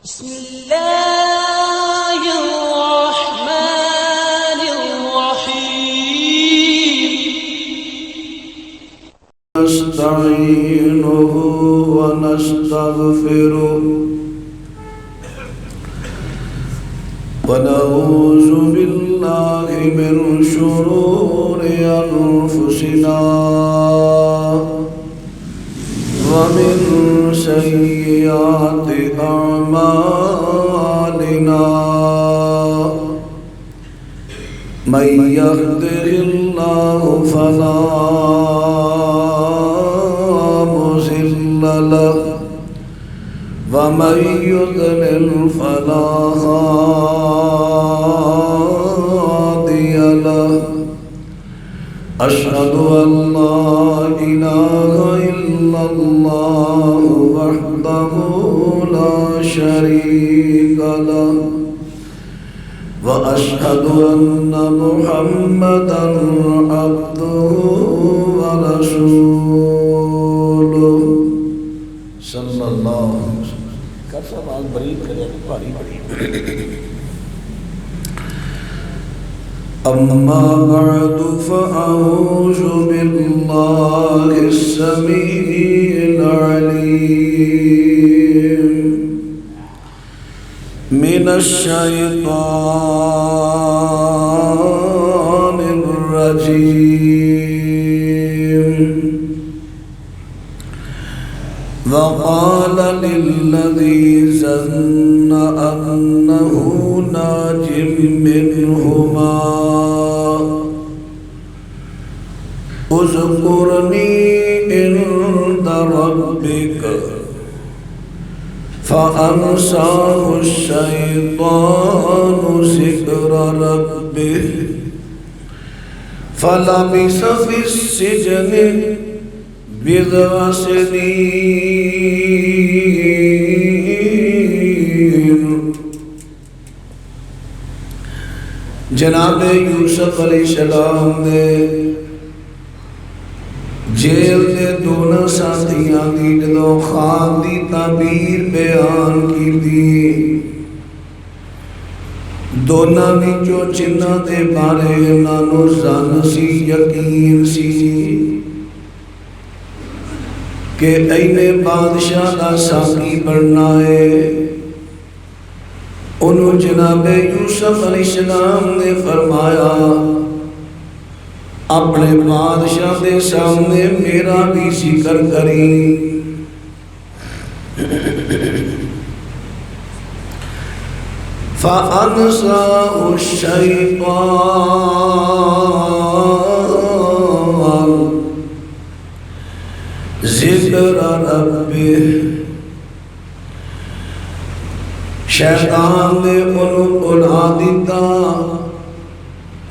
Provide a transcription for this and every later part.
بسم الله الرحمن الرحيم نستعينه ونستغفره ونعوذ بالله من شرور أنفسنا ومن سيئات أعمالنا من يهده الله فلا مضل له ومن يضلل فلا هادي له أشهد أن لا إله إلا الله وحده لا شريك له وأشهد أن محمدًا عبده ورسوله صلی اللہ علیہ وسلم. کیسا بات بریک کرے بھاری بڑی. أما بعد فأعوذ بالله السميع العليم من الشيطان الرجيم. وقال للذي ظن أنه ناج منهما اذكرني عند ربك فأنساه الشيطان ذكر ربه فلبث في السجن بضع سنين. جناب یوسف علیہ السلام نے جیل دے دونوں ساتھیاں دی جدو خواب دی تعبیر بیان کی دی دونوں وچوں جنہاں دے بارے نانو زن سی یقین سی کہ اینے بادشاہ دا ساقی بننا ہے. انہوں جناب یوسف علیہ السلام نے فرمایا اپنے بادشاہ دے سامنے میرا بھی ذکر کری. فَأَنْسَاهُ الشَّيْطَانُ ذِكْرَ رَبِّهِ. شیطان نے انہوں بلا دیتا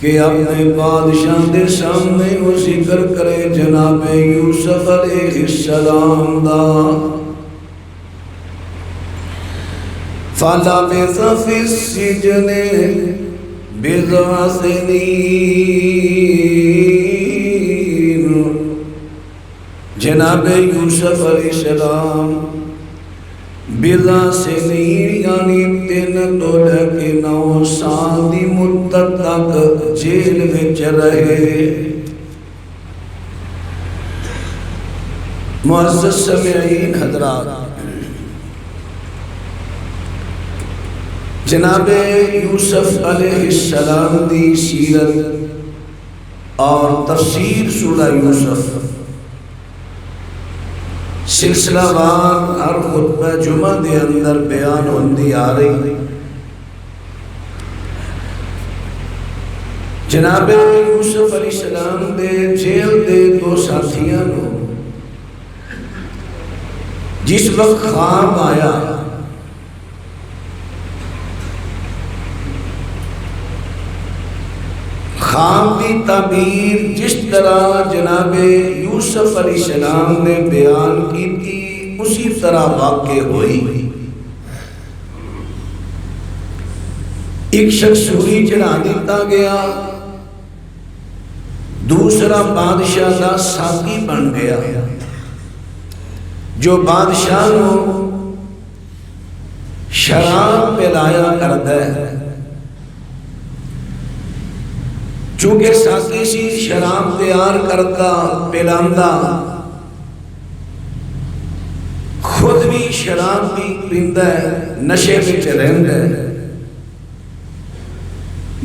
کہ اپنے بادشاہ دے سامنے وہ ذکر کرے جناب یوسف علیہ السلام دا. فَلَبِثَ فِي السِّجْنِ بِضْعَ سِنِينَ. جناب یوسف علیہ السلام بضع سنین یعنی 3 تو لے کے 9 سال دی مدت تک جیل وچ رہے. معزز سامعین حضرات، جناب یوسف علیہ السلام دی سیرت اور تفسیر سورہ یوسف سلسلہ وار ہر خطبہ جمعہ دے اندر بیان ہوندی آ رہی. جناب یوسف علیہ السلام دے جیل دے 2 ساتھیاں نو جس وقت خواب آیا خواب دی تعبیر جس طرح جناب یوسف علیہ السلام نے بیان کی تھی اسی طرح واقع ہوئی. ایک شخص سوری چڑھا دیتا گیا، دوسرا بادشاہ دا ساقی بن گیا. جو بادشاہ نو شراب پلایا کرتا ہے، چونکہ ساتھی سی شراب تیار کرتا پلاندا، خود بھی شراب بھی پیندا ہے، نشے وچ رہندا ہے۔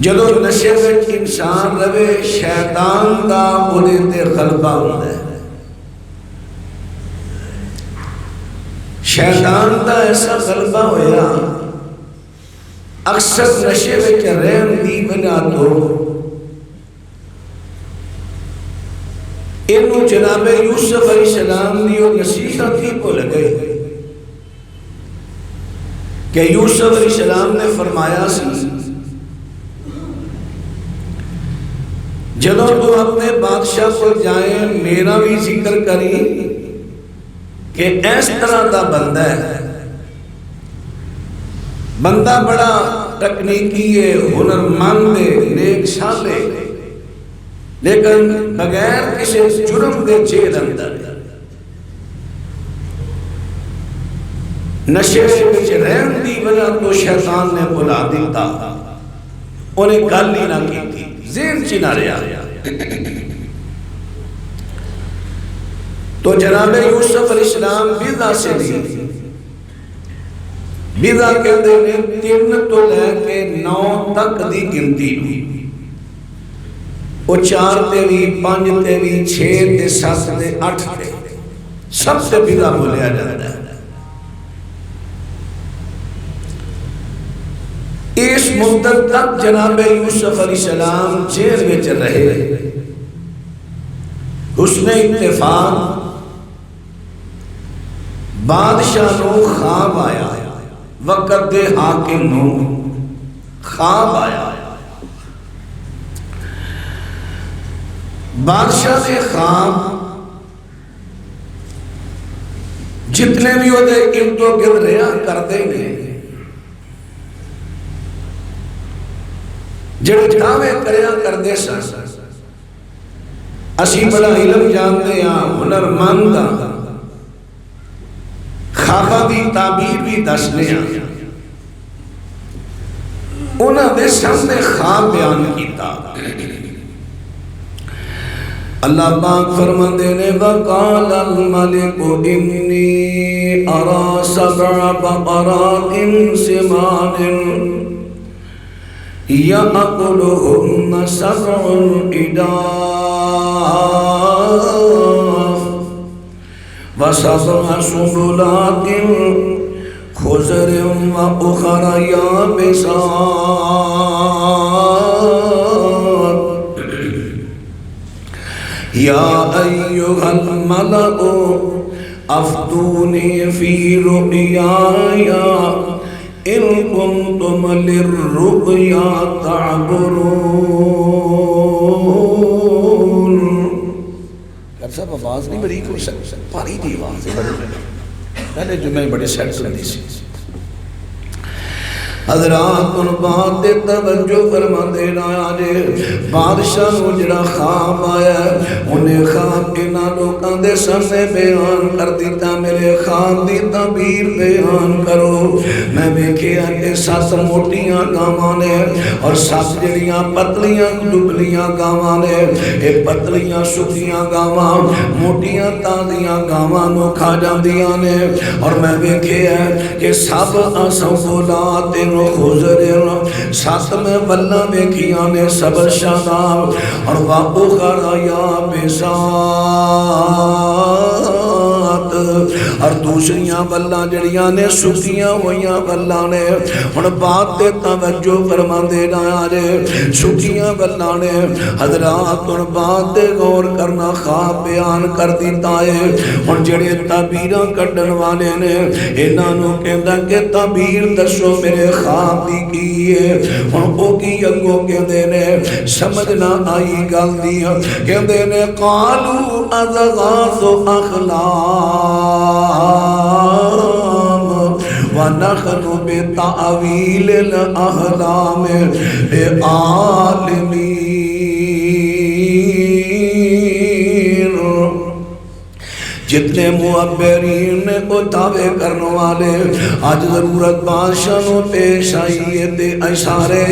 جدو نشے وچ انسان رہے شیطان دا اودے تے غلبہ ہوندا ہے، شیطان دا ایسا غلبہ ہویا اکثر نشے وچ رہن دی وجہ تو انہوں جناب یوسف علیہ السلام دی وہ نصیحت ہی بھول گئے کہ یوسف علیہ السلام نے فرمایا سی جدوں تو اپنے بادشاہ کو جائیں میرا بھی ذکر کری کہ اس طرح دا بندہ ہے، بندہ بڑا تکنیکی ہے، ہنرمند ہے، نیک صالح، لیکن بغیر کسی جرم دے جیل اندر نشے وچ رہن دی وجہ تو شیطان نے بلا دیتا، انہیں گل ہی نہ کی تھی، ذہن چ نہ رہا۔ تو جناب یوسف علیہ السلام بیضا سے دی، بیضا کہتے ہیں 3 تو لے کے 9 تک دی گنتی بھی، وہ 4 تے بھی 5 تے بھی 6 تے 7 تے 8 تے سب سے بیضا بولیا جاتا ہے۔ اس مدت تک جناب یوسف علیہ السلام جیل وچ رہے، حسن اتفاق بادشاہ نو خواب آیا، وقت دے حاکم نو خواب آیا، بادشاہ دے خواب جتنے بھی وہ دے ارد و گرد رہا کرتے ہیں، جڑے دعوے کریا کردے سن، اسی بڑا علم جانتے ہیں، ہنرمند ہاں، خوابہ بھی تعبیر بھی دسنے ہیں، انہاں دے سامنے خواب بیان کیتا۔ اللہ پاک فرماندے نے وَقَالَ الْمَلِكُ إِنِّي أَرَى 7 بَقَرَاتٍ سِمَانٍ يَأْكُلُهُنَّ 7 عِجَافٍ وَسَبْعَ سُنبُلَاتٍ خُضْرٍ وَأُخَرَ يَابِسَاتٍ يَا أَيُّهَا الْمَلَأُ أَفْتُونِي فِي رُؤْيَايَ إِن كُنتُمْ لِلرُّؤْيَا تَعْبُرُونَ۔ صاحب آواز نہیں بڑی کوئی پاری دی آواز ہے، پہلے جمعہ بڑے سیٹ کرنی سی۔ حضرات ان بات توجہ فرما دینا آجے، بادشاہ نو جڑا خواب آیا انہیں خواب انہاں لوکاں دے سامنے بیان کر دیتا، میرے خواب دی تعبیر بیان کرو۔ میں دیکھیا کہ 7 موٹیاں گاواں نے اور 7 جڑیاں پتلیاں دبلیاں گاواں نے، اے پتلیاں سکیاں گاواں موٹیاں تازیاں گاواں نو کھا جاندیاں نے، اور میں دیکھیا کہ سب سنبلات خضر 7 میں بلّا ویکھیاں نے سب شاداب، اور وَأُخَرَ يَابِسَاتٍ، اور دوسریاں بلّا جڑیاں نے سکیاں ہویاں بلّا نے۔ ہن بات تے توجہ فرما دینا آجے، سکیاں بلّا نے۔ حضرات ہن بات تے غور کرنا، خواب بیان کر دیتا ہے۔ ہن جڑے تعبیراں کڈن والے نے انہاں نو کہندا کہ تعبیر دسو میرے خواب دی کی ہے، ہن او کی اگوں کہندے نے سمجھ نہ آئی گل دی، کہندے نے قالوا اضغاث احلام ونحن بتأویل الاحلام عالمین۔ جتنے معبرین نے او دعوے کرنے والے آج ضرورت بادشاہ نو پیش آئیے تے اشارے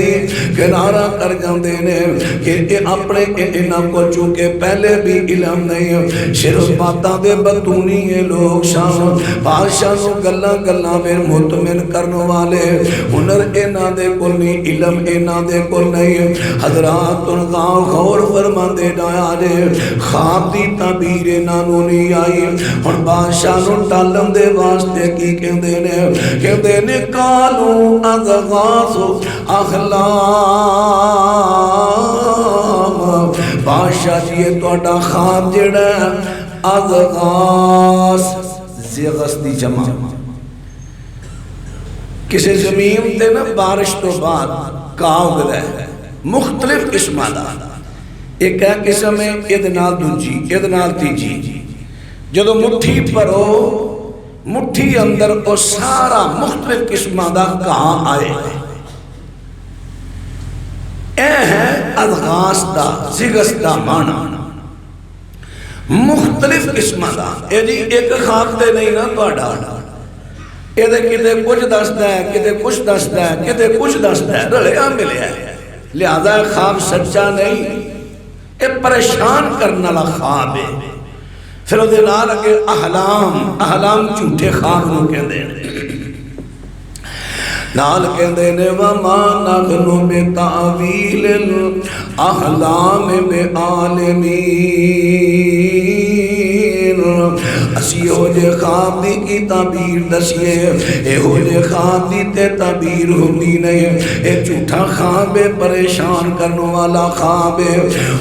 کنارہ کر جاندے نے کہ اپنے انہاں کو چونکہ پہلے بھی علم نہیں صرف باتاں دے بتونی یہ لوگ شان بادشاہ نو گلا گلا میں مطمئن کرنے والے ہنر انہاں دے کو نہیں علم انہاں دے کو نہیں حضرات انگاں غور فرماندے ڈایا دے خواب دی تعبیر انہاں نو نہیں آئی اور بادشاہ نو ٹالن دے واسطے کی کہندے نے کالو اضغاث احلام بادشاہ جی یہ توڑا خواب جڑا اضغاث زغس دی جمع کسی زمین تے نا بارش تو بعد کاؤ گدا ہے مختلف قسمہ دا ایک ہے قسم ہے ادنال دنجی ادنال تیجی جدو مٹھی پرو مٹھی اندر او سارا مختلف قسمہ دا کہاں آئے اے ہے اضغاث دا زغس دا مانا مختلف قسمہ دا اے جی ایک خواب دے نہیں نا توڑا اے دے کتے کچھ دستا ہے کتے کچھ دستا ہے کتے کچھ دستا ہے رلیا ملیا ہے لہذا خواب سچا نہیں اے پریشان کرنا لا خواب ہے پھر وہ دینار اگے احلام جھوٹے خواب نو کہندے نال کہندے نے وما نغنو بتعویل الاحلام بعالمین اسی ہو جے خواب دی کی تعبیر دسیے اے ہو جے خواب دی تے تعبیر ہوندی نہیں اے جھوٹا خواب پریشان کرنے والا خواب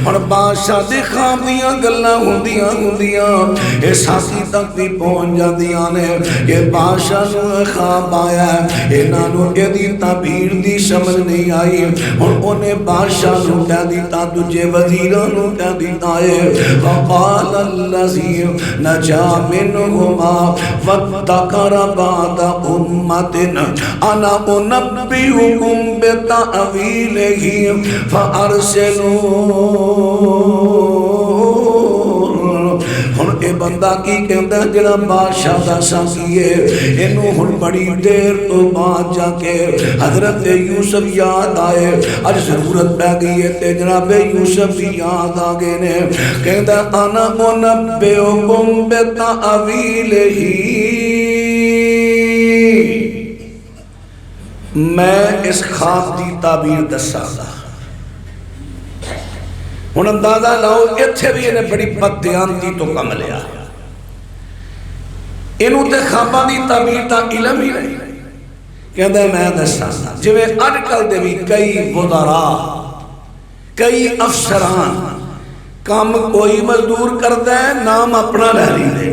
اور بادشاہ دی خواب دیاں گلاں ہوندیاں اے ساتھی تک بھی پہنچ جاندیاں نے کہ بادشاہ نو خواب آیا ہے انہاں نو اے دی تعبیر دی سمجھ نہیں آئی اور انہیں بادشاہ نو کہہ دیتا تجھے وزیراں نو کہہ دیتا ہے وقال الذی نجا منهما وذكر بعد أمة أنا أنبئكم بتأويله فأرسلون ہن اے بندہ کی کہندا جڑا بادشاہ دا سانگیے اینو ہن بڑی دیر تو بعد جا کے حضرت یوسف یاد آئے اج ضرورت پہ گئی ہے تے جناب یوسف بھی یاد آ گئے نے کہندا انا انبئکم بتأویلہ میں اس خواب دی تعبیر دساں گا ہن اندازہ لاؤ ایتھے بھی انہیں بڑی بددیانتی تو کم لیا انہوں تے خواباں دی تعبیر تا علم ہی نہیں کہندہ ہے میں دساں جویں اج کل دے بھی کئی وزراء کئی افسران کام کوئی مزدور کردا ہے نام اپنا لے لیندے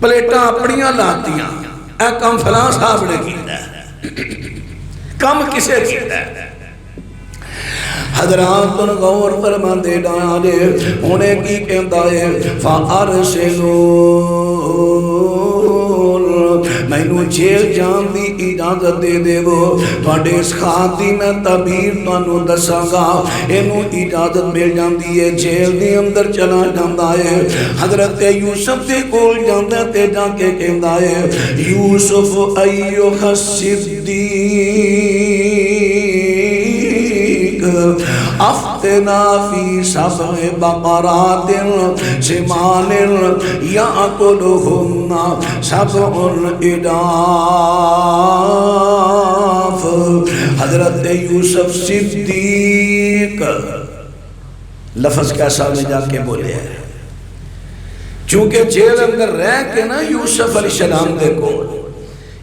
پلیٹاں اپنیاں لاتیاں اے کام فلاں صاحب نے کیتا ہے کام کسے کیتا ہے حضرات ان غور فرماندے ڈالے انہیں کی کہندا ہے فَأَرْسِلُونَ مینوں جیل جان دی اجازت دے دے وہ تواڈے اس خواب دی میں تعبیر تانوں دساں گا اینوں اجازت مل جاندی ہے جیل دے اندر چلا جاندا ہے حضرت یوسف دے کول جاندا تے جا کے کہندا ہے یوسف ایھا الصدیق افتنا فی سبع بقرات سمان یاکلہن سبع عجاف حضرت یوسف صدیق لفظ کیسا میں جا کے بولے ہیں چونکہ جیل اندر رہ کے نا یوسف علیہ السلام دے کو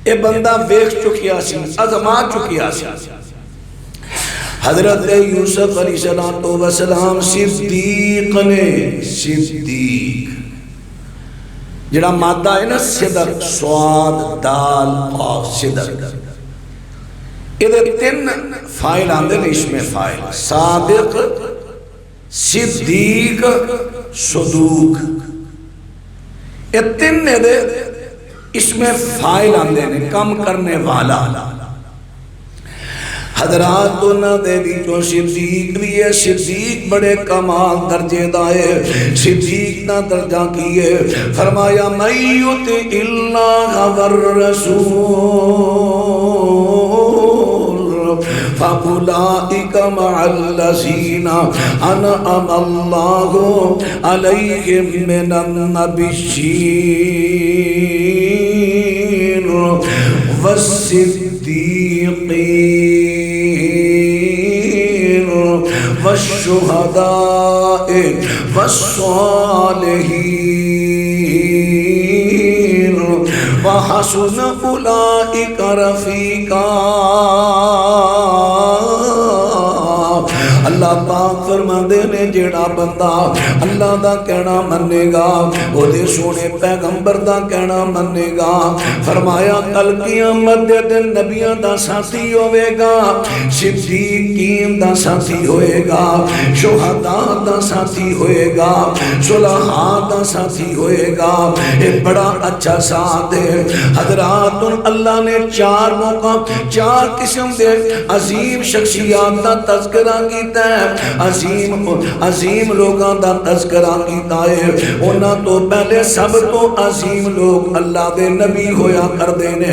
اے بندہ ویکھ چکیا سی ازما چکیا سی حضرت یوسف علیہ السلام صدیق نے صدیق جڑا مادہ ہے نا صدق سواد دال قاف صدق ادھر تین فائل آندے نے اس میں فائل صادق صدیق صدوق یہ تین اس میں فائل آندے نے کم کرنے والا حضرات انہاں دے وچوں صدیق بھی ہے. صدیق بڑے کمال درجے دا ہے. صدیق دا درجہ کی ہے؟ فرمایا من یطع اللہ والرسول فَأُولَئِكَ مَعَ الَّذِينَ أَنْعَمَ اللَّهُ عَلَيْهِمْ مِنَ النَّبِيِّينَ وَالصِّدِّيقِينَ وَالشُّهَدَاءِ وَالصَّالِحِينَ وَحَسُنَ أُولَئِكَ رَفِيقًا. اللہ پاک فرماندے نے جیڑا بندہ اللہ دا کہنا منے گا، او دے سونے پیغمبر دا کہنا منے گا، فرمایا کل قیامت دے دن نبیوں دا ساتھی ہوئے گا، صدیقین دا ساتھی ہوئے گا، شہداء دا ساتھی ہوئے گا، صلحاء دا ساتھی ہوئے گا. ایک بڑا اچھا ساتھ ہے. حضرات اللہ نے چار موقع چار قسم دے عظیم شخصیات دا تذکرہ کیتا ہے، عظیم لوگاں دا تذکرہ کیتا ہے. انہاں تو پہلے سب تو عظیم لوگ اللہ دے نبی ہویا کر دینے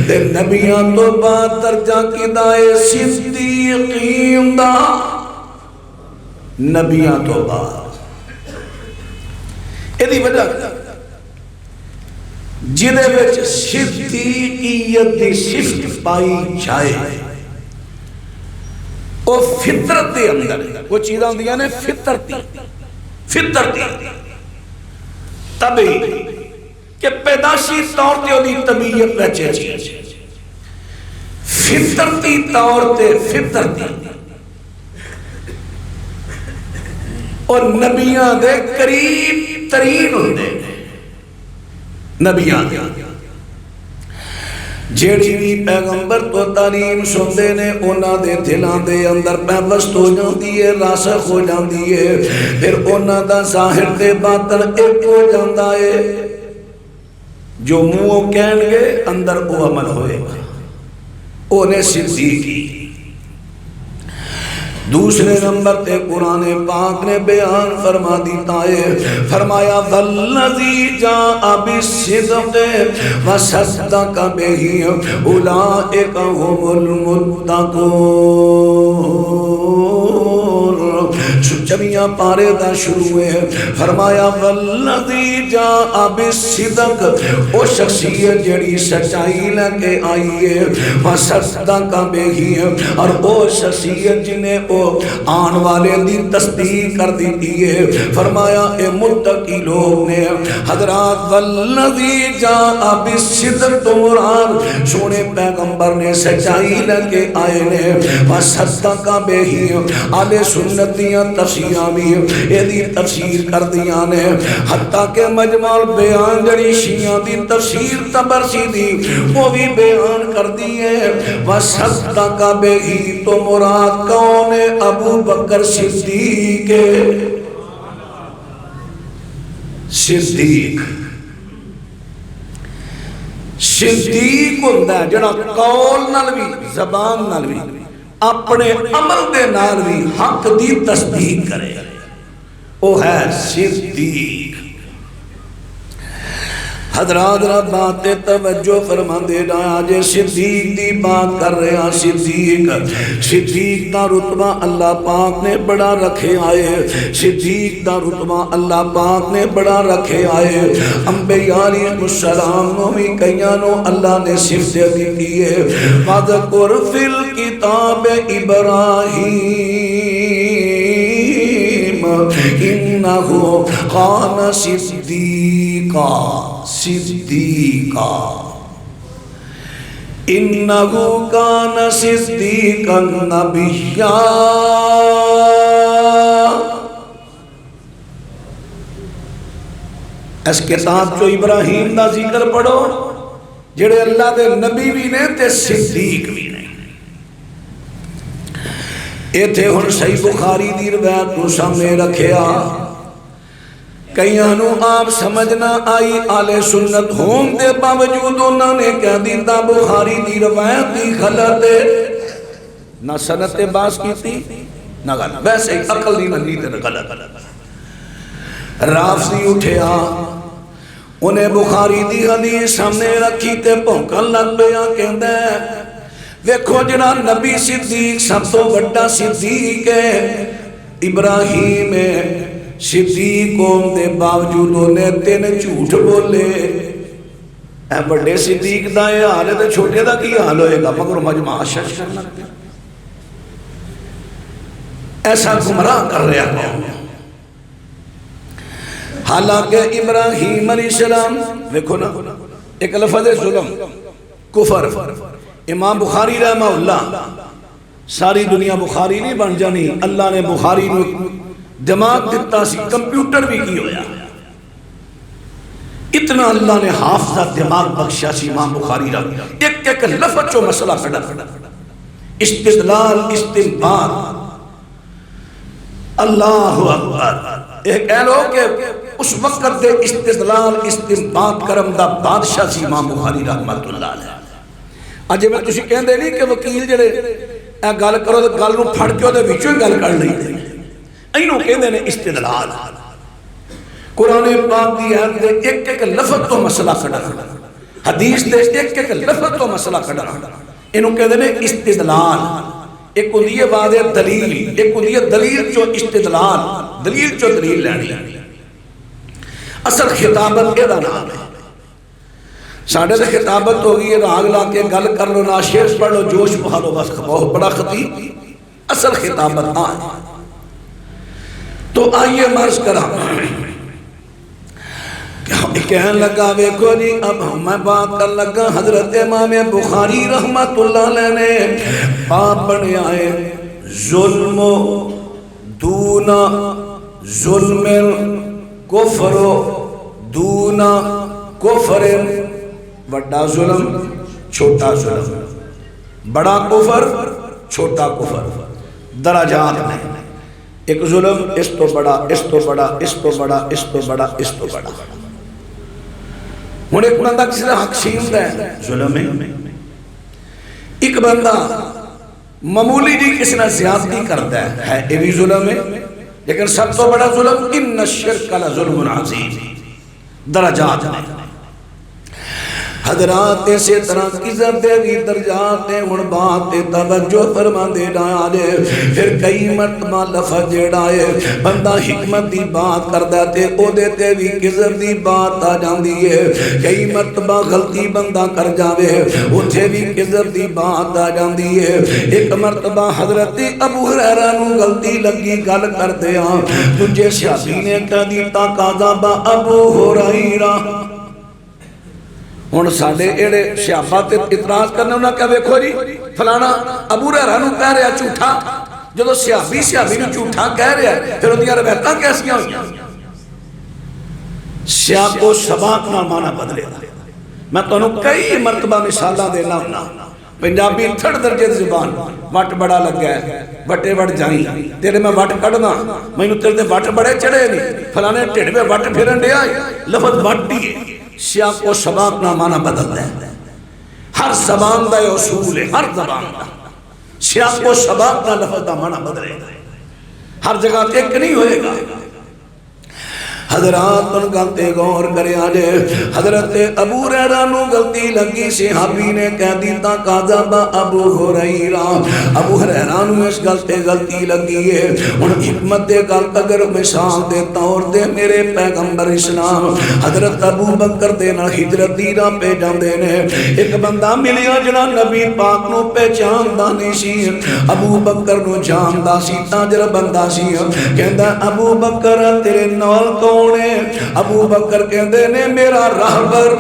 تے نبیاں تو بعد درجہ کیتا ہے صدیقین دا. نبیاں تو بعد ایدی وجہ جنہیں وچ صدیقیت دی صفت پائی جائے وہ فطرت دے اندر وہ چیزاں دیا نے فطرتی طبعی کہ پیداشی طور تے دی طبیعت بچے چیز فطرتی طور تے فطرتی اور نبیاں دے قریب ترین ہوندے نبیاں دے جیڑی بھی پیغمبر تو تعلیم سندے نے انہاں دے دلاں دے اندر پیوست ہو جاندی ہے، راسخ ہو جاندی ہے. پھر انہاں دا ظاہر تے باطن ایک ہو جاندا ہے. جو منہ کہن گے اندر وہ عمل ہوئے گا. انہیں صدیقی. دوسرے نمبر تے قرآن پاک نے بیان فرما دیتا ہے، فرمایا والذی جاء بالصدق وصدق بہ اولئک هم المتقون. چمیاں پارے دا شروع ہے. فرمایا والذی جاء بالصدق، او شخصیت جڑی سچائی لے کے آئی ہے، وصدق بہ، اور او شخصیت جنہیں آن والے دی تصدیق کر دیتی ہے. فرمایا اے متقی لوگ نے. حضرات والذی جاء بالصدق تو مراد سونے پیغمبر نے سچائی لے کے آئے نے. وصدق بہ، آل سنت دیاں تفسیراں بھی ایدی تفسیر کر دیاں نے. حتیٰ کہ مجمع البیان جڑی شیعہ دی تفسیر تبرسی دی وہ بھی بیان کر دیئے. وصدق بہ تو مراد کون ہے؟ ابو بکر صدیق. صدیق ہوندہ ہے جڑا قول نال بھی زبان نال بھی اپنے عمل دے نال بھی حق دی تصدیق کرے، وہ ہے صدیق. حضرات رب بات توجہ فرما دے رہا آجے صدیق دی بات کر رہے ہیں. صدیق دا رتبہ اللہ پاک نے بڑا رکھے آئے. صدیق دا رتبہ اللہ پاک نے بڑا رکھے آئے. انبیاء علیہ السلام نو بھی کئیانو اللہ نے صفت دی ہے. وَذْكُرْ فِي الْكِتَابِ إِبْرَاهِيمَ إِنَّهُ كَانَ صِدِّيقًا. إِنَّهُ كَانَ صِدِّيقًا نَبِيًّا. اس کتاب جو ابراہیم دا ذکر پڑھو جڑے اللہ دے نبی بھی نے تے صدیق بھی نے. ایتھے ہن صحیح بخاری دی روایت کو سامنے رکھیا. کئیانو آپ سمجھنا آئی آل سنت ہون دے باوجود انہوں نے کہہ دیتا بخاری دی روایت دی غلط ہے. نہ سنت باز کی تھی نہ غلط، ویسے ہی عقل نہیں منی تے غلط۔ رافضی اٹھیا انہیں بخاری دی حدیث سامنے رکھی تے بھونکن لگ پیا، کہندا ہے ویکھو جڑا نبی صدیق سب تو بڑا صدیق ہے ابراہیم ہے، صدیق ہونے دے باوجود انہیں 3 جھوٹ بولے۔ اے بڑے صدیق دا یہ حال ہے تے چھوٹے دا کی حال ہوئے گا؟ مگر مجمع شش کرنا پیا، ایسا گمراہ کر رہا قوم۔ حالانکہ ابراہیم علیہ السلام دیکھو نا، ایک لفظ ظلم کفر، امام بخاری رحمہ اللہ، ساری دنیا بخاری نہیں بن جانی، اللہ نے بخاری نو دماغ دیتا سی، کمپیوٹر بھی کی ہویا، اتنا اللہ نے حافظہ دماغ بخشا سی امام بخاری رحمہ، ایک ایک لفظ چو مسئلہ کھڑا، استدلال استنباط، اللہ اکبر۔ ایک اے لوگ کہ اس وقت دے استدلال استنباط کرم دا بادشاہ سی امام بخاری رحمت اللہ علیہ۔ اجے میں تسی کہندے نہیں کہ وکیل جڑے اے گل کرو تے گل نو پھڑ کے اودے وچوں ہی گل کر لئی، اینو کہندے نے استدلال۔ قرآن پاک دی آیت دے ایک ایک لفظ تو مسئلہ کھڑا، حدیث دے ایک ایک لفظ تو مسئلہ کھڑا، اینو کہندے نے استدلال۔ ایک ہوندی ہے واضح دلیل، ایک ہوندی ہے دلیل چو استدلال، دلیل چو دلیل لینی۔ اصل خطابت اے دا نام ہے، ساڑھے سے خطابت ہوگی ہے راگ لا کے گل کر لو، ناشیر پڑھ لو، جوش بہالو، بس بہت بڑا خطیب۔ اصل خطابت آئے تو آئیے مرض کرا، کہنے لگا ویکھو جی اب میں بات کر لگا حضرت امام بخاری رحمت اللہ علیہ نے باپ بنے آئے ظلم دون ظلم کفر دون کفر، بڑا ظلم چھوٹا ظلم، بڑا کفر چھوٹا کفر، درجات میں ایک ظلم اس تو بڑا، اس تو بڑا، اس تو بڑا، اس تو بڑا، اس تو بڑا۔ ہوں ایک بندہ کسی نے حق چھیندا ہے ظلم ہے، ایک بندہ معمولی جی کسی نے زیادتی کرتا ہے یہ بھی ظلم ہے، لیکن سب تو بڑا ظلم ان الشرک لظلم عظیم، درجات میں۔ حضرات اسی طرح کزر دے بھی درجات ہیں، ہن بات توجہ فرما دے ڈالے، پھر کئی مرتبہ لفظ جڑائے بندہ حکمت دی بات کر دیتے او دیتے بھی کزر دی بات آ جاندی ہے، کئی مرتبہ غلطی بندہ کر جاوے اتھے بھی کزر دی بات آ جاندی ہے۔ ایک مرتبہ حضرت ابو ہریرہ نو غلطی لگی گل کر دیا، تجھے صحابی نے کہہ دیتا قاذب ابو ہریرہ، ہن ساڈے ایڑے صحابہ تے اعتراض کرنے انہاں کہا ویکھو جی فلانا ابو ہریرہ نو کہہ رہا جھوٹا، جدوں صحابی نو جھوٹا کہہ رہا پھر اودیاں روایتاں کیسیاں ہوئیاں؟ سیاق و سباق نال معنی بدلے دا۔ میں تانوں کئی مرتبہ مثالاں دینا ہونا، پنجابی تھڑ درجے دی زبان، وٹ بڑا لگ گیا ہے وٹے وٹ جائیں، تیرے میں وٹ کڑنا مینوں تیرے دے وٹ بڑے چڑھے نہیں، فلانے ٹھڑ میں وٹ پھرن دیا، لفظ وٹ دی ہے۔ سیاق و سباق نہ معنی بدلتا ہے، ہر زبان دا اصول ہے، ہر زبان دا سیاق و سباق نہ لفظ دا معنی بدلے گا، ہر جگہ ایک نہیں ہوئے گا۔ حضرات ان غلطے غور کرے آجے، حضرت ابو ہریرہ نو غلطی لگی، صحابی نے کہہ دیتا قاذب ابو ہریرہ، ابو ہریرہ نو اس غلطی لگی ہے۔ ان حکمت دے غلط اگر مثال دے طور دے میرے پیغمبر اسلام حضرت ابو بکر دے نہ ہجرت دی راہ پہ جاندے نے، ایک بندہ ملیا جڑا نبی پاک نو پہچاندا نہیں سی، ابو بکر نو جاندا سی، تاجر بندہ سی، کہندا ابو بکر تیرے نال کون؟ ابو بکر کہندے نے میرا راہبر۔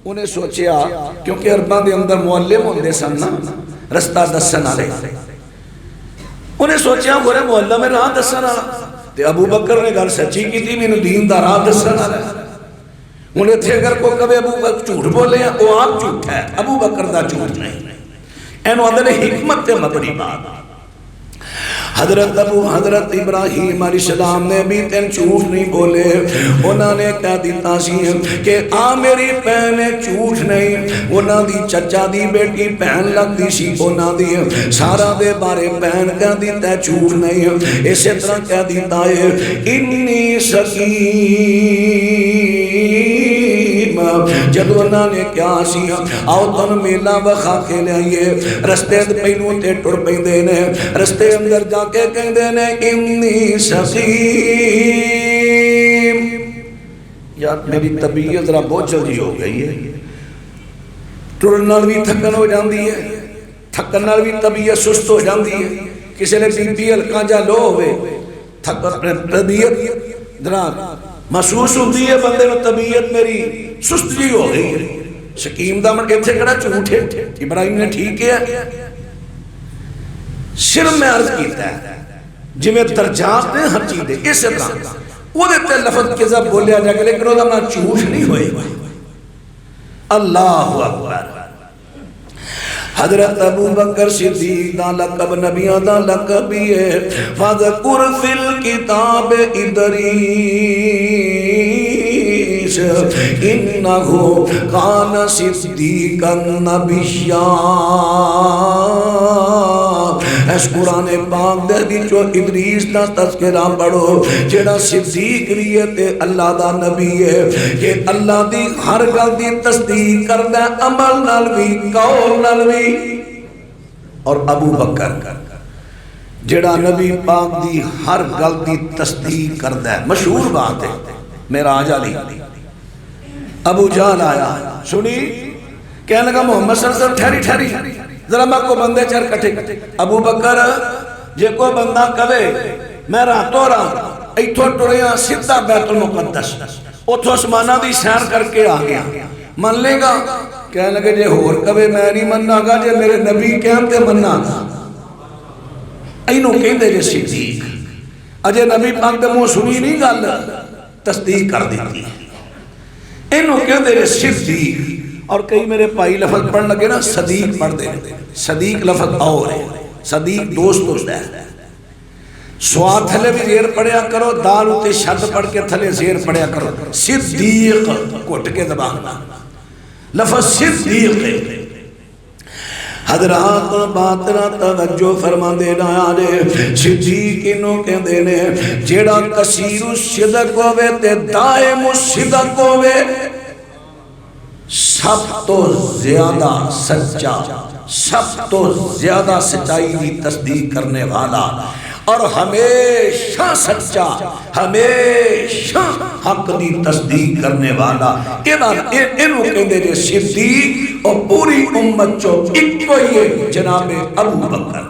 انہیں سوچیا کیونکہ عرباں دے اندر معلم ہوندے سن نا رستہ دسن والے، انہیں سوچیا گورے معلم میں راہ دسن والا، تے ابو بکر نے گل سچی کی تھی مینوں دین دا راہ دسن والا۔ انہیں تھے اگر کوئی کبھی ابو بکر جھوٹ بولے ہیں وہ آپ جھوٹ ہے، ابو بکر دا جھوٹ نہیں، اینو اندر حکمت تے مبنی بات۔ حضرت ابراہیم علیہ السلام نے بھی تین جھوٹ نہیں بولے. انہوں نے کہہ دیتا سی کہ میری بہن جھوٹ نہیں. انہوں دی چچا دی بیٹی بہن لگتی سی انہوں دی. سارا دے بارے بہن کہہ دیتا ہے جھوٹ نہیں. اسی طرح کہہ دیتا ہے انی سقیم. جب انہوں نے کیا سی آؤ تن میلہ وخا کے لائیے. رستے پہلوں تے ٹر پیندے نے. رستے اندر جا کے کہندے نے انی سقیم. یار میری طبیعت ذرا بہت جلدی ہو گئی ہے. ٹرن نال بھی تھکن ہو جاندی ہے. تھکن نال بھی طبیعت سست ہو جاندی ہے. کسی نے بی پی ہلکا جا لو ہوئے طبیعت ذرا محسوس ہوتی ہے بندے میں طبیعت میری سست جی ہو گئی ہے. شکیم دا من کہتے کڑا جھوٹ ہے. ابراہیم نے ٹھیک ہے صرف میں عرض کیتا ہے جی میں درجات نے ہر چیز دے اس طرح وہ دیتے لفظ کذا بولیا جا کے لیکن وہ نہ جھوٹ نہیں ہوئے. اللہ اکبر. حضرت ابو بکر صدیق دا لقب نبیوں دا لقب بھی ہے. فَذْكُرْ فِي الْكِتَابِ إِدْرِيسَ إِنَّهُ كَانَ صِدِّيقًا نَبِيًّا. اس قرآن پاک دے وچوں ادریس دا تذکرہ پڑھو جڑا صدیق بھی ہے تے اللہ دا نبی ہے کہ اللہ دی ہر گل دی تصدیق کردا عمل نال بھی قول نال بھی. اور ابو بکر جڑا نبی پاک دی ہر گل دی تصدیق کردا ہے. مشہور بات ہے معراج علی. ابو جہل آیا سنی کہنے لگا محمد صلی اللہ علیہ وسلم ٹھہری ذرا میں کو بندے چر کٹھے. ابو بکر جے کو بندہ کہے میں راتوں رات ایتھوں ٹریا سیدھا بیت المقدس اتھوں آسماناں دی سیر کر کے آ گیا من لے گا؟ کہنے لگے جے ہور کہے میں نہیں مننا گا. جے میرے نبی کہن تے مننا گا. اینوں کہندے جے صدیق. اجے نبی پاک دے منہ سنی نہیں گل تصدیق کر دیتی. اینوں کہندے جے صدیق. اور کئی میرے پائی لفظ پڑھ لگے نا صدیق پڑھ دے. صدیق لفظ اور ہے. صدیق دوست ہوتا ہے. سواد تھلے بھی زیر پڑھیا کرو دال ہوتے شد پڑھ کے تھلے زیر پڑھیا کرو. صدیق کٹ کے دبانا لفظ صدیق ہے. حضرات باتنا توجہ فرما دینا آجے. صدیق انہوں کہندے نے جیڑا کثیر الصدق ہوئے تے دائم الصدق ہوئے سب تو زیادہ سچا سب تو زیادہ سچائی کی تصدیق کرنے والا اور ہمیشہ سچا ہمیشہ حق دی تصدیق کرنے والا. انہوں کہندے جے صدیق اور پوری امت چو ایک کوئی ہے جناب ابو بکر.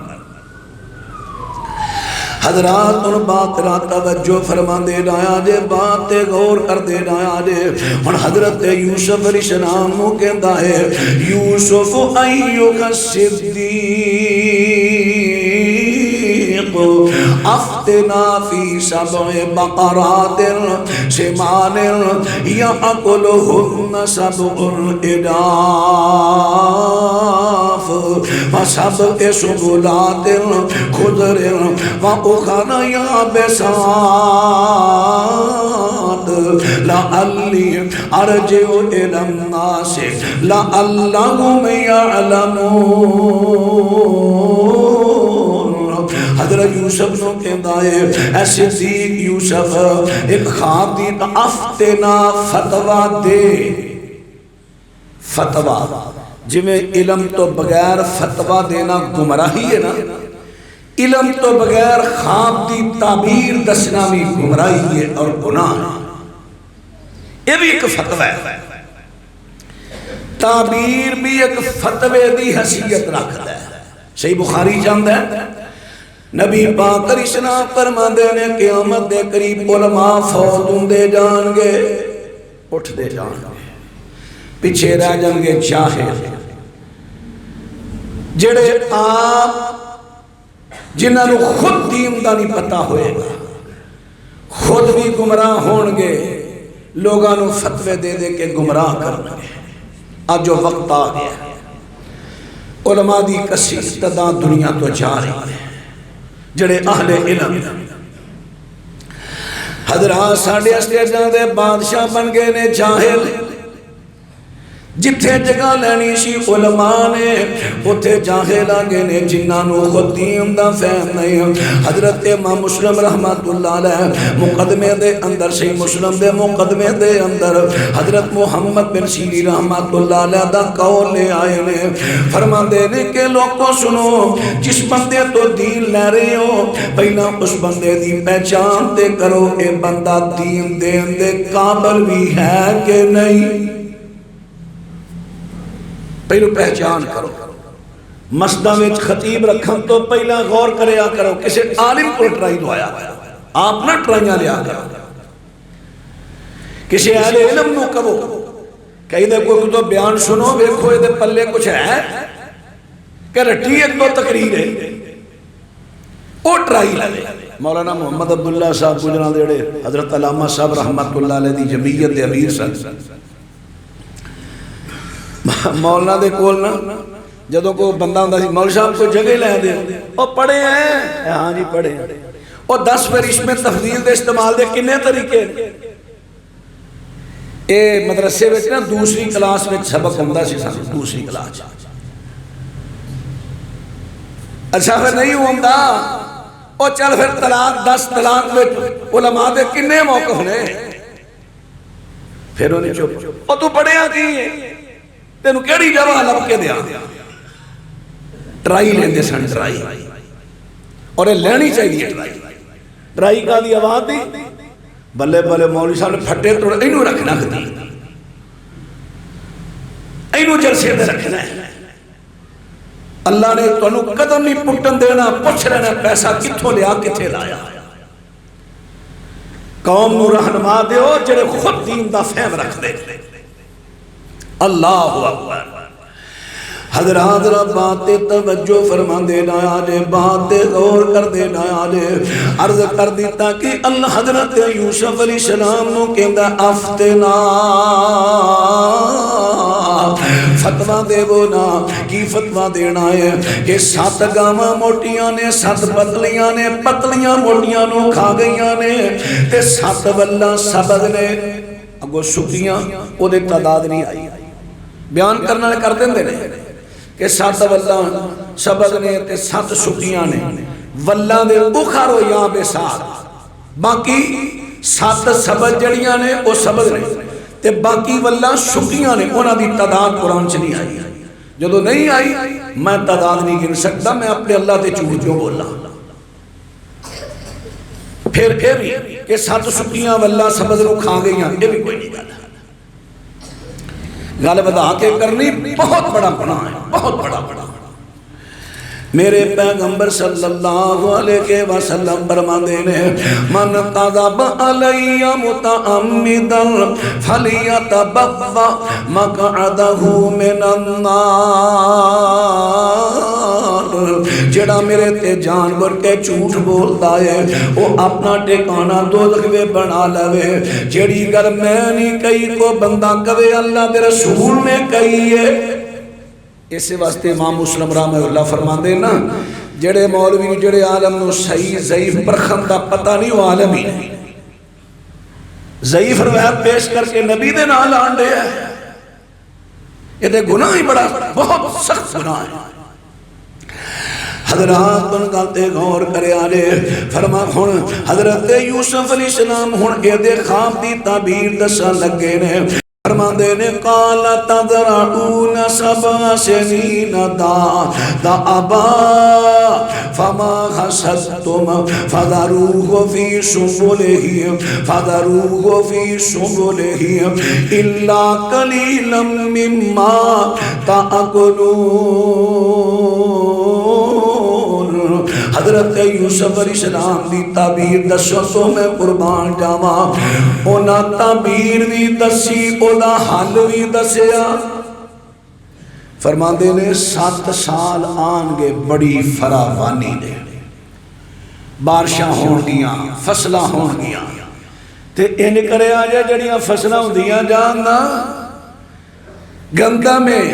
حضرات ان بات را توجہ فرما دے رہا جے بات غور کر دے رہا جے. اور حضرت یوسف علیہ السلام کو کہتا ہے یوسف ایوہ الصدیق افتنا فی سبع بقرات سمان یأکلہن سبع عجاف وسبع سبلات خضر وأخر يابسات لعلی ارجع إلى الناس لعلهم يعلمون. حضرت یوسف نو کہندا ہے اے صدیق یوسف ایک خواب دی افتنا فتوا دے. فتوا جی میں علم تو بغیر فتوا دینا گمراہی ہے نا. علم تو بغیر خواب دی تعبیر دسنا بھی گمراہی ہے اور گناہ ہے. یہ بھی ایک فتوہ ہے. تعبیر بھی ایک فتوے دی حیثیت رکھتا ہے. صحیح بخاری جانتا ہے نبی پاک علیہ السلام فرماندے نے قیامت دے قریب علماء فوت ہوندے جان گے اٹھ دے جان گے پیچھے رہ جان گے جاہل جڑے آپ جنہاں نو خود دین دا نہیں پتہ ہوئے گا خود بھی گمراہ ہون گے لوگاں نو فتوے دے دے کے گمراہ کرنا گے. اب جو وقت آ گیا علماء دی کثیر تعداد دنیا تو جا رہی ہے. جڑے اہل علم حضرات ساڑھے اسٹیجاں دے بادشاہ بن گئے نے جاہل جتھے جگہ لینی سی علماء نے اتھے جاہل آگے نے جنہاں نو خود دین دا فہم نہیں حضرت امام مسلم رحمت اللہ علیہ مقدمے دے اندر صحیح مسلم دے مقدمے دے اندر حضرت محمد بن سیری رحمت اللہ علیہ دا قول لے آئے نے فرما دے نے کہ لوگوں سنو جس بندے تو دین لے رہے ہو پہلا اس بندے دی پہچان تے کرو اے بندہ دین دین دے قابل بھی ہے کہ نہیں پہلو پہچان کرو مسجدہ میں خطیب رکھن تو پہلا غور کریا کرو کسی عالم کو ٹرائی لوایا آپ نہ ٹرائیاں لیا کرو کسی اہل علم نو کرو کہیں دے کوئی تو بیان سنو ویکھو دے پلے کچھ ہے کہ رٹی ایک دو تقریر ہے وہ ٹرائی لے مولانا محمد عبداللہ صاحب گجران دیڑے حضرت علامہ صاحب رحمت اللہ علیہ دی جمعیت دے امیر صاحب مولانا دے کول نا جدوں کو بندہ ہوندا سی مول صاحب کو جگہ لے دے او پڑھے ہیں ہاں جی پڑھے ہیں او 10 فرش میں تفضیل دے استعمال دے کنے طریقے اے مدرسے وچ نا دوسری کلاس وچ سبق ہوندا سی سانوں دوسری کلاس اچھا پھر نہیں ہوندا او چل پھر طلاق 10 طلاق وچ علماء دے کنے موقف نے پھر انہیں چپ او تو پڑھیا کی ہے تینو کیڑی جگہ لب کے دیا ٹرائی لیندے سن ٹرائی اور یہ لینی چاہیے ٹرائی کا دی آواز دی بلے بلے مولوی صاحب نے پھٹے توڑ اینو رکھنا کھتی اینو جلسے دے رکھنا ہے اللہ نے تو انو قدم نہیں پٹن دینا پوچھ رہنا پیسہ کتھوں لیا کتھے لایا قوم نو رہنما دے ہو جڑے خود دین دا فہم رکھ دے اللہ اکبر حضرات را باتیں توجہ فرما دینا آجے باتیں غور کر دینا آجے عرض کر دیتا کہ اللہ حضرت یوسف علیہ السلام نو کہندہ افتنا فتوہ دے وہ نا کی فتوہ دینا ہے کہ 7 گاواں موٹیاں نے 7 پتلیاں نے پتلیاں موٹیاں نو کھا گئیاں نے تے 7 واللہ سبد نے اگو سکیاں او دے تعداد نہیں آئی بیان کرنا نے کر دیں دے کہ 7 واللہ سبد نے تے 7 سکیاں نے واللہ دے اخارو یا بے ساتھ باقی 7 سبد جڑیاں نے او سبد نے تے باقی واللہ سکیاں نے انہاں دی تعداد قرآن سے نہیں آئی جدو نہیں آئی میں تعداد نہیں گن سکتا میں اپنے اللہ تے جھوٹ جو بولا پھر اے بھی کہ 7 سکیاں واللہ سبد رو کھا گئیاں یہ بھی کوئی نہیں گالا غالب ادا کے کرنی بہت بڑا گناہ ہے بہت بڑا گناہ میرے پیغمبر صلی اللہ علیہ وسلم فرماندے نے من قذب علی متعمدا فلیتبوا مقعدہ من النار جڑا میرے تے جانور کے جھوٹ بولتا ہے وہ اپنا ٹھکانہ دوزخ میں بنا لوے جڑی گر میں نہیں کئی کو بندہ کہے اللہ دے رسول نے کہی ہے اسے واسطے امام مسلم رحمہ اللہ فرماندے نا جڑے مولوی جڑے عالم نو صحیح ضعیف پرکھن دا پتہ نہیں وہ عالم ہی نہیں ضعیف روایت پیش کر کے نبی دے نال آنڈے ہے یہ دے گناہ ہی بڑا بہت سخت گناہ ہے حضرات ان گالتے غور کرے آلے فرما ہون حضرت یوسف علیہ السلام ہون اے دے خواب دی تعبیر دسا لگے نے فرماندے نے قال تذرعون 7 سنین دابا فما حصدتم فذروه في سنبله الا قليلا مما تاكلون حضرت یوسف علیہ السلام دی تعبیر دسو تو میں قربان جاواں اونا تعبیر دی دسی اونا حل بھی دسیا فرماندے نے 7 سال آن گے بڑی فراوانی دے بارشاں ہون گیاں فصلہ ہون گیاں تے ان کرے آجا جڑیاں فصلہ ہوں دیاں جاننا گندہ میں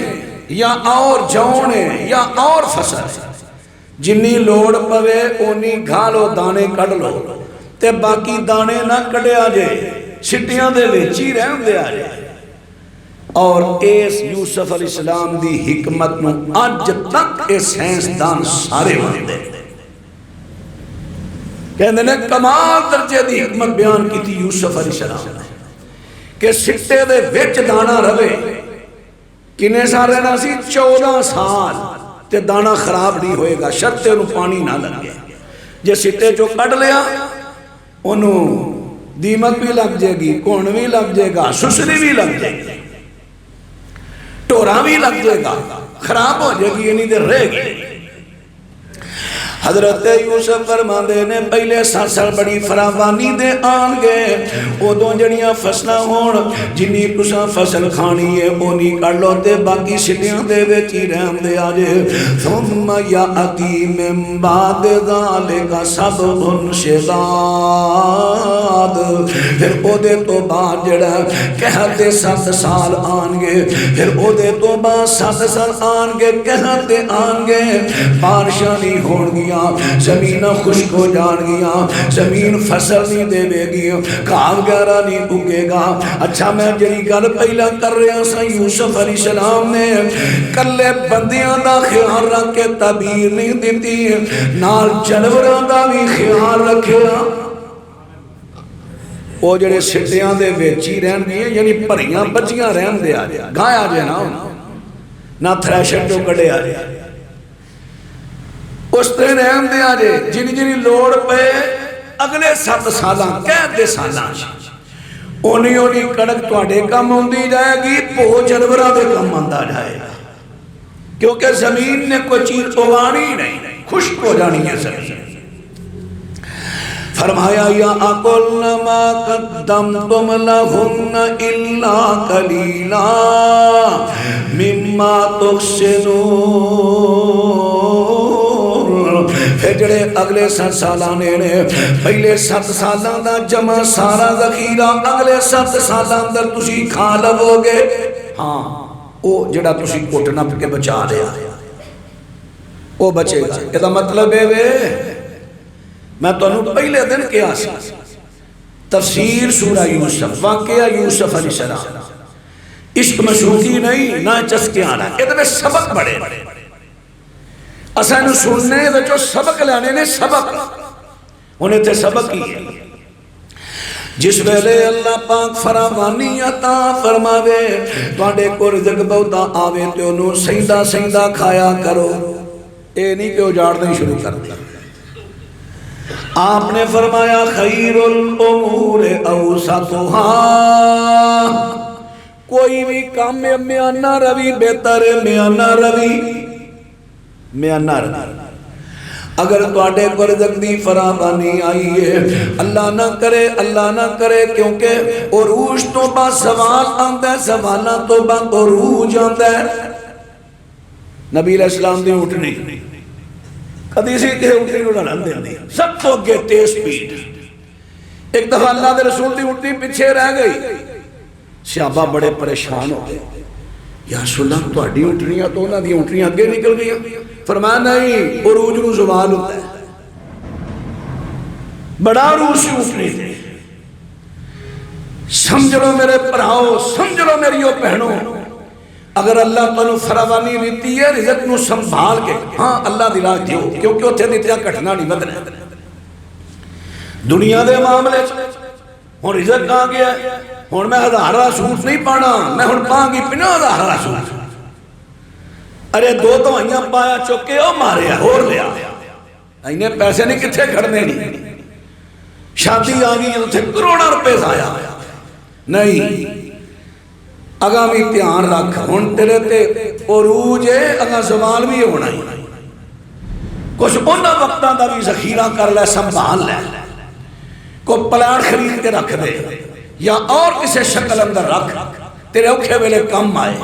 یا اور جونے یا اور فصل جنی لوڑ پوے اونی گھالو دانے کڑ لو تے باقی دانے نہ کڑیا جے چھٹیاں دے ویچی رہن دے آ جائے اور اس یوسف علیہ السلام دی حکمت نو اج تک اس سائنسدان سارے مانتے کہندے نے کمال درجے دی حکمت بیان کی تھی یوسف علیہ السلام نے کہ سٹے دے وچ دانا رہے کنے سال رہنا سی 14 سال تے دانا خراب نہیں ہوئے گا شرطے انہوں پانی نہ لگے جے سٹے جو کٹ لیا انہوں دیمک بھی لگ جائے گی کون بھی لگ جائے گا سسری بھی لگ جائے گی ٹورا بھی لگ جائے گا خراب ہو جائے گی یہ نہیں دے رہے گی حضرت یوسف فرماندے نے پہلے سر بڑی فراوانی دے آن گئے او دو جڑیاں فصلہ ہون جنی تساں فصل کھانی ہے اونی کر لو تے باقی سٹیاں دے ویچی رہن دے آجے ثم یاتی من بعد ذالک سبع شداد پھر او دے تو بعد جڑا کہتے 7 سال آن گے پھر او دے تو بعد 7 سال آن گے کہتے آن گے بارشاں نہیں ہون گیا زمین خشک ہو جان گیا زمین فصل نہیں دے دے گی کام گارا نہیں اگے گا اچھا میں جڑی گل پہلا کر رہا سا یوسف علیہ السلام نے کلے بندیاں دا خیال رکھ کے تعبیر نہیں دیتی نال جانوراں دا بھی خیال رکھیا وہ جڑے سٹیاں دے ویچی رہن گے یعنی پریاں بچیاں رہن دے آ جائے گایا جائے نہ تھریشر جو کڑے آ جائے اس طرح رہن دے آجے جنی لوڑ پہ اگلے 7 سالاں قید دے سالاں اونی کڑک توڑے کم ہوندی جائے گی پو جنورہ دے کم آندہ جائے گا کیونکہ زمین نے کوئی چیز اگانی نہیں خشک ہو جانی ہے زمین فرمایا یا اقل ما قدمتم لہن الا قلیلا مما تحسنون پھر جڑے اگلے 7 سالانے نے پہلے 7 سالان دا جمع سارا ذخیرہ اگلے 7 سالان در تسی کھا لو گے ہاں او جڑا تسی کوٹ نپ کے بچا لیا او بچے گا یہ مطلب ہے میں تو انہوں پہلے دن کیا سی تفسیر سورہ یوسف واقعہ یوسف علیہ السلام عشق مشروقی نہیں نہ چسکے آنا یہ میں سبق بڑے اسانو سننے دے جو سبق لیانے نے سبق انہیں تے سبق کی ہے جس ویلے اللہ پاک فراوانی عطا فرماوے تواڈے کو رزق بہتا آوے تے انہوں سیندہ سیندہ کھایا کرو اے نہیں کہ اجاڑنے شروع کر دیا آپ نے فرمایا خیر الامور اوسطھا کوئی بھی کام میں میانہ روی بہتر ہے میانہ روی اگر تواڈے کو رزق دی فراوانی آئی ہے اللہ نہ کرے کیونکہ عروج تو بعد سوال آندا ہے سوالاں تو بعد عروج آندا ہے نبی علیہ السلام دی اٹھنی حدیثی تے اٹھنی نو نہ دے سب تو اگے تیز سپیڈ ایک دفعہ اللہ دے رسول دی اٹھنی پیچھے رہ گئی صحابہ بڑے پریشان ہو گئے یا رسول اللہ تواڈی اٹھنیاں تو انہاں دی اٹھنیاں اگے نکل گئی فرمایا نہیں عروج نو زوال ہوتا ہے بڑا عروج سے اٹھنی تھے سمجھ لو میرے پڑھاؤ سمجھ لو میری بہنوں اگر اللہ تعالیٰ فراوانی دیتی ہے رزق نو سنبھال کے ہاں اللہ دلا دیو کیونکہ اتھے دیتیا کٹھنا نہیں بدنا دنیا دے معاملے ہوں رزق آ گیا ہوں میں 1000 سوٹ نہیں پانا میں ہوں پاں گی 50,000 سوٹ ارے 2 دوائیاں پایا چکے او ماریا اور لیا انہیں پیسے نہیں کتھے کھڑنے نہیں شادی آ گئی تو تھے کروڑا روپے آیا نہیں اگامی دھیان رکھ ہن تیرے تے عروج ہے اگا زوال بھی ہونا ہی کچھ انہاں وقتاں دا بھی ذخیرہ کر لے سنبھال لے کو پلاٹ خرید کے رکھ دے یا اور کسی شکل اندر رکھ تیرے اوکھے ویلے کم آئے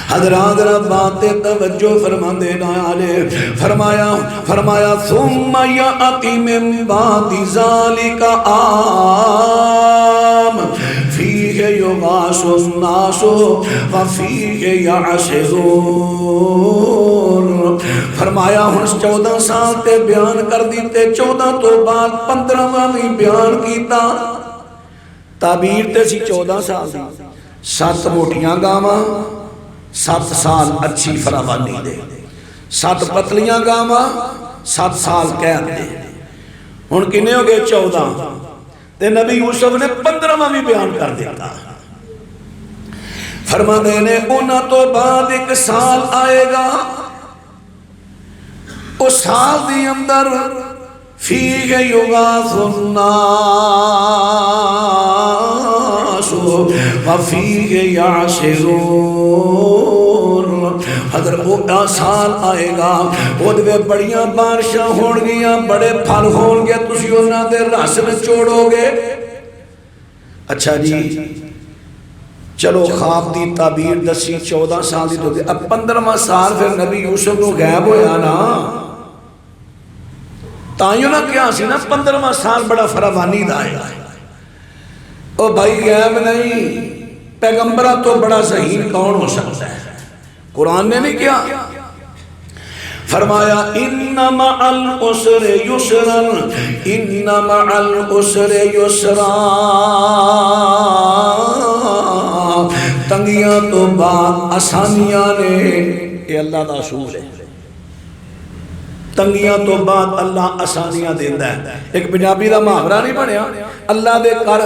حضرات بات توجہ فرما دینا آلے فرمایا ثم یاتی من بعد ذالک عام فیہ یغاث الناس وفیہ یعصرون فرمایا ہن 14 سال تے بیان کر دیتے 14 تو بعد 15واں بھی بیان کیتا تعبیر تے سی 14 سال دی 7 موٹیاں گاواں 7 سال اچھی فراوانی دے 7 پتلیاں گاواں 7 سال قید دے ہن کنے ہو گئے 14 تے نبی یوسف نے 15واں بھی بیان کر دیتا فرما دینے انہاں تو بعد 1 سال آئے گا اس سال دی اندر فیہ یغاث الناس وفیہ یعصرون حضرت وہ سال آئے گا وہ دے بڑیاں بارشاں ہون گیاں بڑے پھل ہون گے تسی انہاں دے رس نچوڑو گے اچھا جی چلو خواب دی تعبیر دسی 14 سال دی تو دے اب 15واں سال پھر نبی یوسف کو غائب ہویا نا تائیوں نہ کیا سی نا 15واں سال بڑا فراوانی دا ہے او بھائی غائب نہیں پیغمبرہ تو بڑا ذہین کون ہو سکتا ہے قرآن نے نہیں کیا فرمایا ان مع العسر یسرا ان مع العسر یسرا تنگیاں تو بعد آسانیاں نے یہ اللہ دا اصول ہے تنگیاں تو بعد اللہ آسانیاں دیندہ ہے ایک پنجابی دا محاورہ نہیں بنیا اللہ دے کر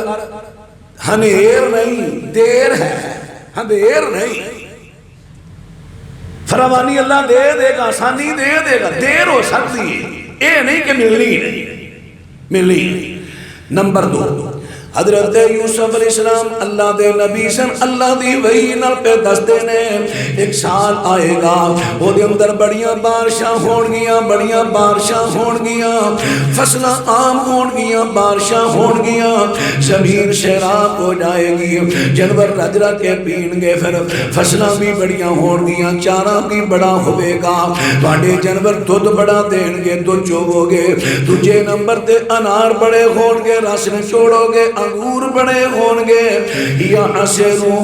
ہنیر نہیں دیر ہے ہنیر نہیں فراوانی اللہ دے دے گا آسانی دے دے گا دیر ہو سکتی ہے اے نہیں کہ ملنی نہیں نمبر 2 حضرت یوسف علیہ السلام اللہ دے نبی سن اللہ دی وحی نال پہ دستے نے 1 سال آئے گا وہ دے اندر بڑیاں بارشاں ہون گیاں بڑیاں بارشاں ہون گیاں فصلہ عام ہون گیاں بارشاں ہون گیاں زمین شراب ہو جائے گی جنور رج رج کے پین گے پھر فصلہ بھی بڑیاں ہون گیاں چارہ بھی بڑا ہوئے گا تواڈے جنور دودھ بڑا دین گے دودھ چوو گے دوجے نمبر تے انار بڑے ہون گے رس نچوڑو گے انگور بڑے ہون گے یا عصرون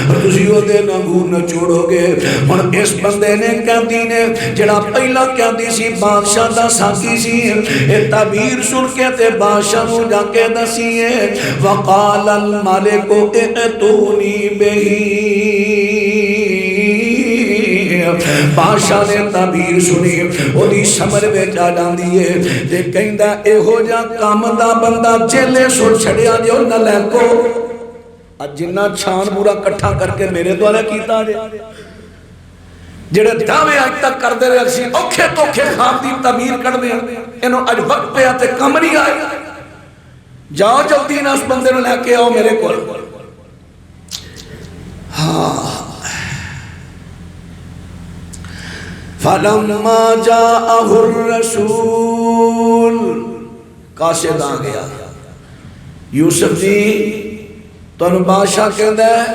تسیو دے انگور نہ چھوڑو گے اور اس بندے نے کہتی نے جڑا پہلا کہتی سی بادشاہ دا ساکی سی اے تعبیر سن کے تے بادشاہ نو جا کے دسی ہے وقال الملک ائتونی بہی بادشاہ نے تعبیر سنی وہ دی سمر وچ آ جاندی ہے تے کہندا ایہو جا کام دا بندہ جیلے سن چھڑیا جو نہ لے کو اج جنہ چھان پورا کٹھا کر کے میرے دوارا کیتا جے جڑے دعوے اج تک کردے رہے سی اوکھے توکھے خواب دی تعبیر کر دے انہوں اج وقت پہ آتے کم نہیں آئے جاؤ جلدی نہ اس بندے نے لے کے آؤ میرے کول ہاں فَلَمَّا جَاءَهُ الرَّسُولُ قاصد آ گیا یوسف جی تانوں بادشاہ کہندا ہے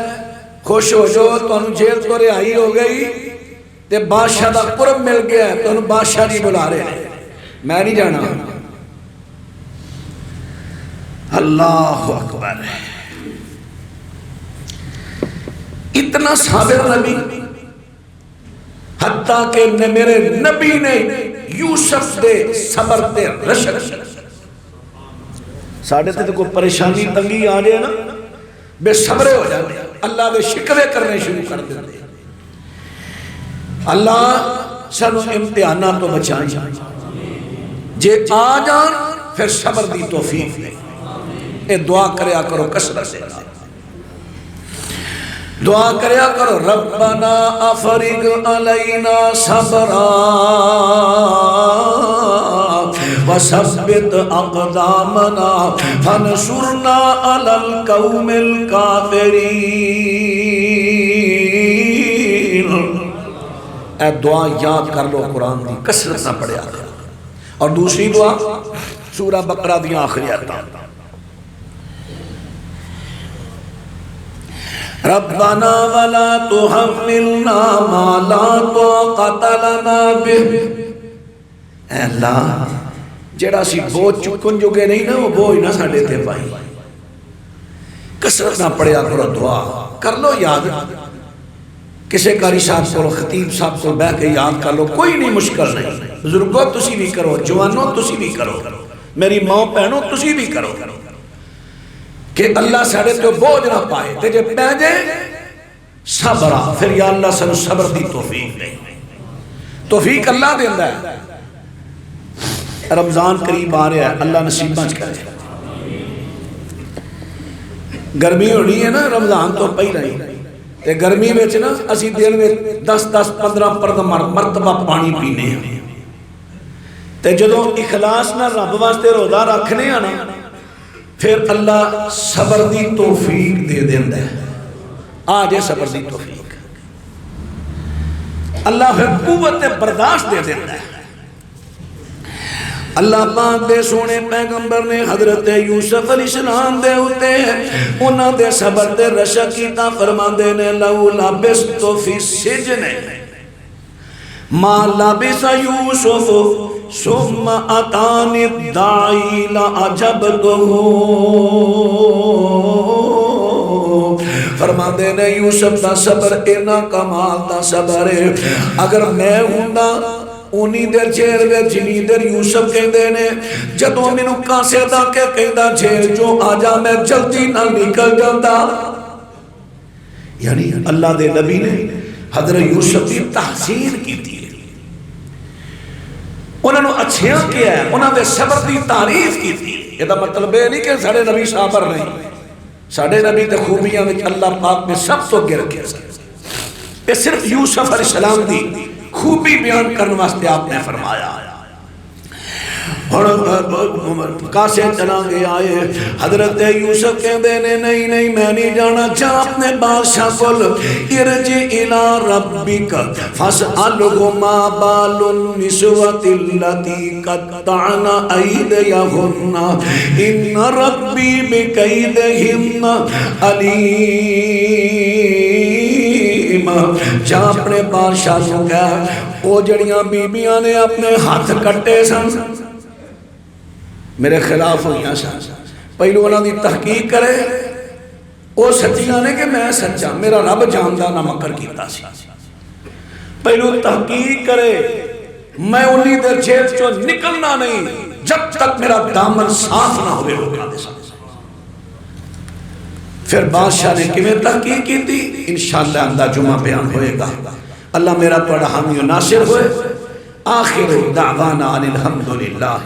خوش ہو جو تانوں جیل تو رہائی ہو گئی تے بادشاہ دا قرب مل گیا ہے تانوں بادشاہ نہیں بلا رہے ہیں میں نہیں جانا اللہ اکبر اتنا صابر نبی حتیٰ کہ میرے نبی نے یوسف دے صبر دے رشک ساڑھے تے کوئی پریشانی تنگی آ جائے نا بے صبرے ہو جاتے اللہ دے شکوے کرنے شروع کر دیتے اللہ سنو امتحانات تو بچائیں جے آ جان پھر صبر دی توفیق دے اے دعا کریا کرو کثرت سے دعا کریا کرو ربنا افرغ علینا صبرا وثبت اقدامنا فانصرنا علی القوم الکافرین اے دعا یاد کر لو قرآن دی کثرت نہ پڑھیا اور دوسری دعا سورہ بقرہ دی آخری آیات ربنا ولا تحملنا ما لا طاقت لنا به اے اللہ جڑا سی بوجھ چکن جو گے نہیں نا وہ بوجھ نہ ساڈے تے پائی کثرت نہ پڑھیا کرو دعا کر لو یاد کسے قاری صاحب کو خطیب صاحب کو بہ کے یاد کر لو، کوئی نہیں مشکل نہیں، بزرگوں تسی بھی کرو، جوانوں تسی بھی کرو، میری ماں بہنوں تسی بھی کرو، کہ اللہ ساڑھے تو بوجھ نہ پائے تے جے پہ جائے صبرہ، پھر یا اللہ سنو صبر دی توفیق دے، توفیق اللہ دیندہ ہے۔ رمضان قریب آ رہا ہے، اللہ نصیب بچ کرے، گرمی ہونی ہے نا رمضان تو پہی رہی، تے گرمی میں نا اسی دن میں 10-15 مرتبہ پانی پینے ہیں، تے جدو اخلاص نہ رب واسطے روزہ رکھنے ہیں نا، پھر اللہ صبر دی توفیق دے دیندہ ہے، آجے صبر دی توفیق، اللہ پھر قوت برداشت دے دیندہ ہے۔ اللہ پاک دے سونے پیغمبر نے حضرت یوسف علیہ السلام دے ہوتے ہیں، انہاں دے صبر دے رشک کیتا، فرما دے نے لو لبستو فی السجن ما لبس یوسف ثم اتانی الداعی لعجبتہ، فرما دے نے یوسف دا صبر اینا کمال دا صبر ہے، اگر میں ہوں اونی دیر جیل وے جنی دیر یوسف کہیں دینے، جدو منو کاسے دا کے کہیں دا جیل جو آجا میں جلدی نہ نکل جاندہ، یعنی اللہ دے نبی نے حضرت یوسف کی تحسین کی تھی، انہوں نے اچھیاں کیا ہے، انہوں نے صبر دی تعریف کی تھی۔ یہ دا مطلب ہے نہیں کہ ساڑھے نبی صابر نہیں، ساڑھے نبی تے خوبیاں میں اللہ پاک میں سب تو گر کے یہ صرف یوسف علیہ السلام دی خوبی بیان کرنے واسطے آپ نے فرمایا۔ اور کاسے چلا گے آئے، حضرت یوسف کہہ دینے نہیں میں نہیں جانا، جا اپنے بادشاہ کل ارجع الى ربک فاسألہ ما بال النسوۃ اللتی قطعن ایدیہن ان ربی بکیدہن علیم۔ جا اپنے بادشاہ کو کہا، وہ جڑیاں بیبیاں نے اپنے ہاتھ کٹے سن میرے خلاف ہوئیاں سن، پہلو انہوں نے تحقیق کرے، وہ سچیاں نے کہ میں سچا، میرا رب جاندہ نہ مکر کیتا سی، پہلو تحقیق کرے، میں انہی دیر جیل چو نکلنا نہیں جب تک میرا دامن صاف نہ ہوئے ہوگا دے ساتھ۔ پھر بادشاہ نے کمیں تحقیق کی تھی، انشاءاللہ اندہ جمعہ بیان ہوئے گا۔ اللہ میرا توڑا حامی و ناصر ہوئے، آخر دعوانا الحمدللہ۔